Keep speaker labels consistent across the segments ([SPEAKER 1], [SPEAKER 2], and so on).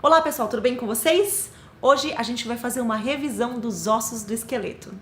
[SPEAKER 1] Olá pessoal, tudo bem com vocês? Hoje a gente vai fazer uma revisão dos ossos do esqueleto.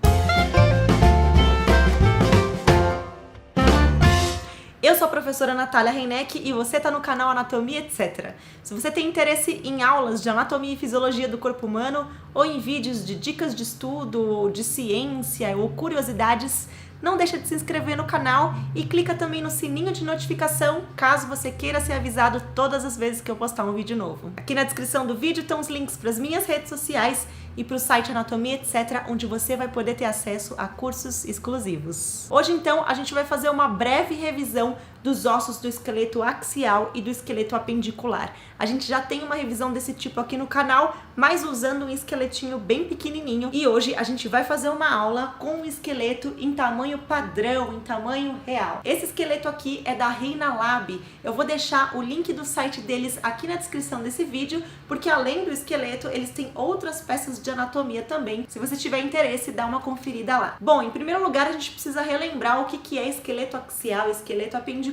[SPEAKER 1] Eu sou a professora Natália Reineck e você está no canal Anatomia Etc. Se você tem interesse em aulas de anatomia e fisiologia do corpo humano ou em vídeos de dicas de estudo, ou de ciência ou curiosidades, não deixa de se inscrever no canal e clica também no sininho de notificação caso você queira ser avisado todas as vezes que eu postar um vídeo novo. Aqui na descrição do vídeo estão os links para as minhas redes sociais e para o site Anatomia Etc, onde você vai poder ter acesso a cursos exclusivos. Hoje então a gente vai fazer uma breve revisão dos ossos do esqueleto axial e do esqueleto apendicular. A gente já tem uma revisão desse tipo aqui no canal, mas usando um esqueletinho bem pequenininho, e hoje a gente vai fazer uma aula com um esqueleto em tamanho padrão, em tamanho real. Esse esqueleto aqui é da Reina Lab. Eu vou deixar o link do site deles aqui na descrição desse vídeo, porque além do esqueleto, eles têm outras peças de anatomia também. Se você tiver interesse, dá uma conferida lá. Bom, em primeiro lugar, a gente precisa relembrar o que é esqueleto axial e esqueleto apendicular.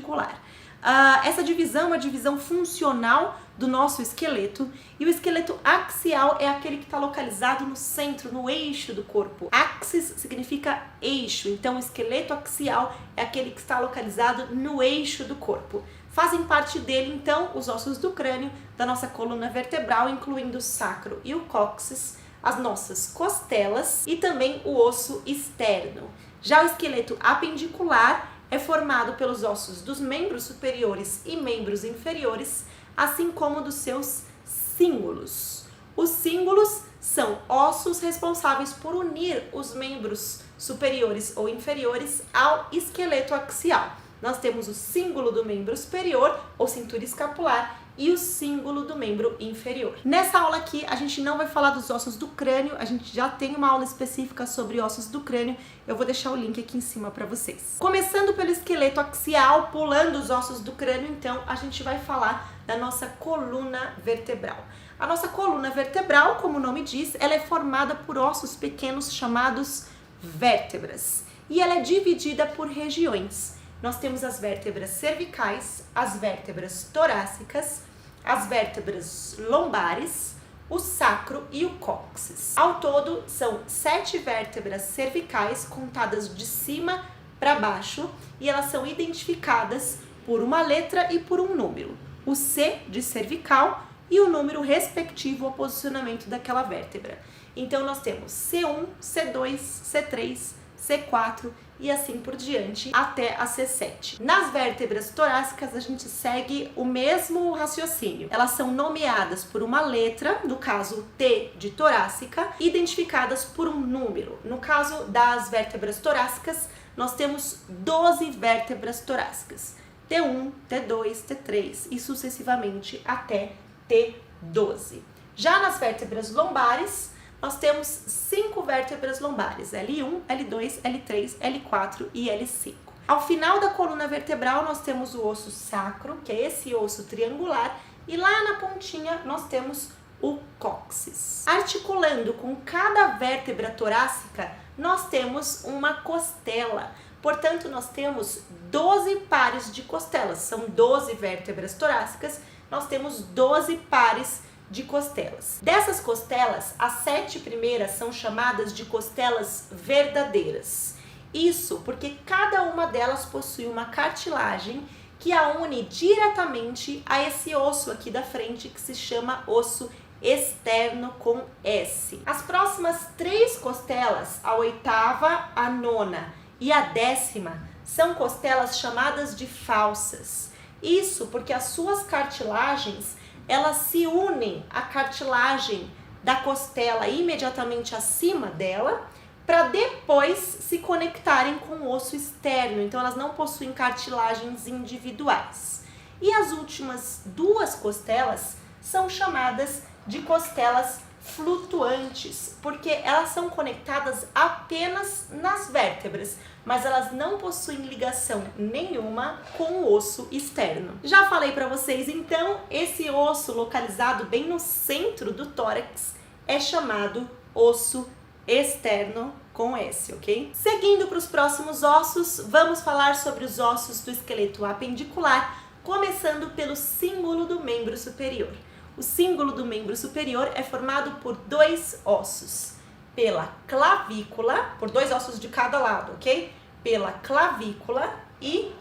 [SPEAKER 1] Essa divisão é uma divisão funcional do nosso esqueleto, e o esqueleto axial é aquele que está localizado no centro, no eixo do corpo. Axis significa eixo, então o esqueleto axial é aquele que está localizado no eixo do corpo. Fazem parte dele, então, os ossos do crânio, da nossa coluna vertebral, incluindo o sacro e o cóccix, as nossas costelas e também o osso externo. Já o esqueleto apendicular é formado pelos ossos dos membros superiores e membros inferiores, assim como dos seus cíngulos. Os cíngulos são ossos responsáveis por unir os membros superiores ou inferiores ao esqueleto axial. Nós temos o cíngulo do membro superior, ou cintura escapular, e o cíngulo do membro inferior. Nessa aula aqui, a gente não vai falar dos ossos do crânio, a gente já tem uma aula específica sobre ossos do crânio, eu vou deixar o link aqui em cima para vocês. Começando pelo esqueleto axial, pulando os ossos do crânio, então, a gente vai falar da nossa coluna vertebral. A nossa coluna vertebral, como o nome diz, ela é formada por ossos pequenos chamados vértebras, e ela é dividida por regiões. Nós temos as vértebras cervicais, as vértebras torácicas, as vértebras lombares, o sacro e o cóccix. Ao todo, são 7 vértebras cervicais contadas de cima para baixo, e elas são identificadas por uma letra e por um número. O C de cervical e o número respectivo ao posicionamento daquela vértebra. Então, nós temos C1, C2, C3, C4 e assim por diante até a C7. Nas vértebras torácicas a gente segue o mesmo raciocínio. Elas são nomeadas por uma letra, no caso T de torácica, identificadas por um número. No caso das vértebras torácicas, nós temos 12 vértebras torácicas. T1, T2, T3 e sucessivamente até T12. Já nas vértebras lombares, nós temos 5 vértebras lombares, L1, L2, L3, L4 e L5. Ao final da coluna vertebral, nós temos o osso sacro, que é esse osso triangular, e lá na pontinha nós temos o cóccix. Articulando com cada vértebra torácica, nós temos uma costela. Portanto, nós temos 12 pares de costelas. São 12 vértebras torácicas, nós temos 12 pares de costelas. Dessas costelas, as 7 primeiras são chamadas de costelas verdadeiras. Isso porque cada uma delas possui uma cartilagem que a une diretamente a esse osso aqui da frente, que se chama osso externo com S. As próximas 3 costelas, a 8ª, a 9ª e a 10ª, são costelas chamadas de falsas. Isso porque as suas cartilagens elas se unem à cartilagem da costela imediatamente acima dela, para depois se conectarem com o osso externo. Então elas não possuem cartilagens individuais. E as últimas 2 costelas são chamadas de costelas flutuantes, porque elas são conectadas apenas nas vértebras, mas elas não possuem ligação nenhuma com o osso externo. Já falei para vocês, então, esse osso localizado bem no centro do tórax é chamado osso externo com S, ok? Seguindo para os próximos ossos, vamos falar sobre os ossos do esqueleto apendicular, começando pelo símbolo do membro superior. o símbolo do membro superior é formado por 2 ossos. Pela clavícula, por 2 ossos de cada lado, ok? Pela clavícula e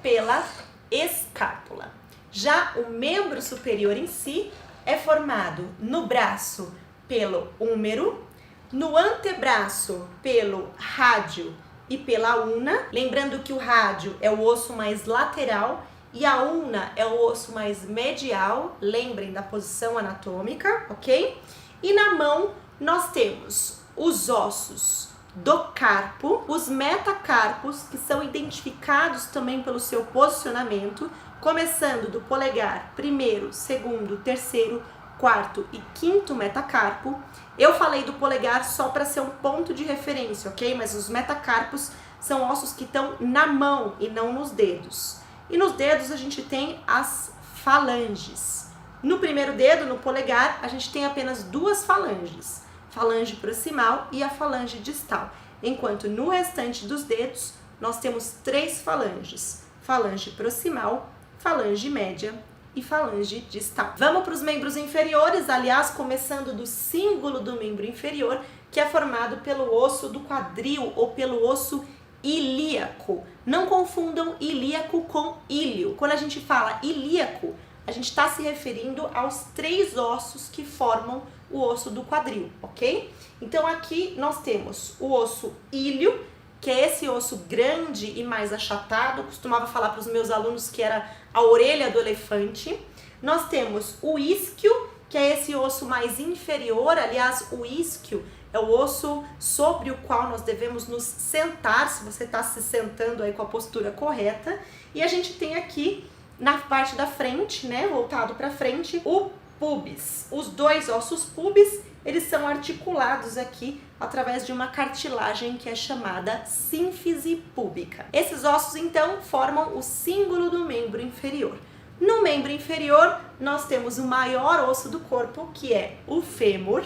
[SPEAKER 1] pela escápula. Já o membro superior em si é formado no braço pelo húmero, no antebraço pelo rádio e pela una. Lembrando que o rádio é o osso mais lateral e a una é o osso mais medial. Lembrem da posição anatômica, ok? E na mão nós temos os ossos do carpo, os metacarpos, que são identificados também pelo seu posicionamento, começando do polegar, primeiro, segundo, terceiro, quarto e quinto metacarpo. Eu falei do polegar só para ser um ponto de referência, ok? Mas os metacarpos são ossos que estão na mão e não nos dedos. E nos dedos a gente tem as falanges. No primeiro dedo, no polegar, a gente tem apenas 2 falanges. Falange proximal e a falange distal. Enquanto no restante dos dedos, nós temos 3 falanges. Falange proximal, falange média e falange distal. Vamos para os membros inferiores, aliás, começando do símbolo do membro inferior, que é formado pelo osso do quadril ou pelo osso ilíaco. Não confundam ilíaco com íleo. Quando a gente fala ilíaco, a gente está se referindo aos 3 ossos que formam o osso do quadril, ok? Então aqui nós temos o osso íleo, que é esse osso grande e mais achatado. Eu costumava falar para os meus alunos que era a orelha do elefante. Nós temos o isquio, que é esse osso mais inferior. Aliás, o isquio é o osso sobre o qual nós devemos nos sentar, se você está se sentando aí com a postura correta. E a gente tem aqui, na parte da frente, né, voltado para frente, o pubis. Os 2 ossos pubis, eles são articulados aqui através de uma cartilagem que é chamada sínfise púbica. Esses ossos, então, formam o símbolo do membro inferior. No membro inferior, nós temos o maior osso do corpo, que é o fêmur.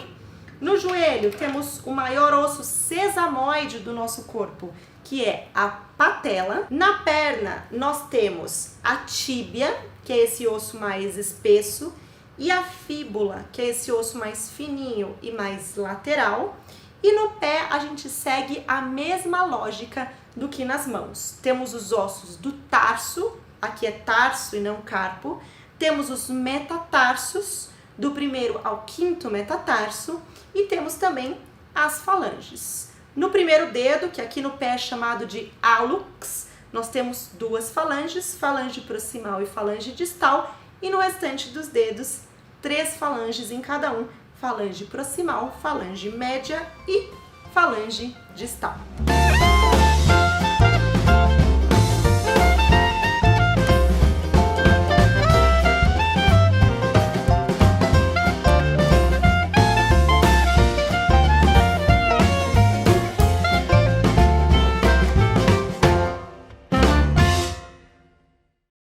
[SPEAKER 1] No joelho, temos o maior osso sesamoide do nosso corpo, que é a patela. Na perna, nós temos a tíbia, que é esse osso mais espesso, e a fíbula, que é esse osso mais fininho e mais lateral. E no pé a gente segue a mesma lógica do que nas mãos. Temos os ossos do tarso, aqui é tarso e não carpo. Temos os metatarsos, do primeiro ao quinto metatarso. E temos também as falanges. No primeiro dedo, que aqui no pé é chamado de hálux, nós temos 2 falanges, falange proximal e falange distal. E no restante dos dedos, 3 falanges em cada um, falange proximal, falange média e falange distal.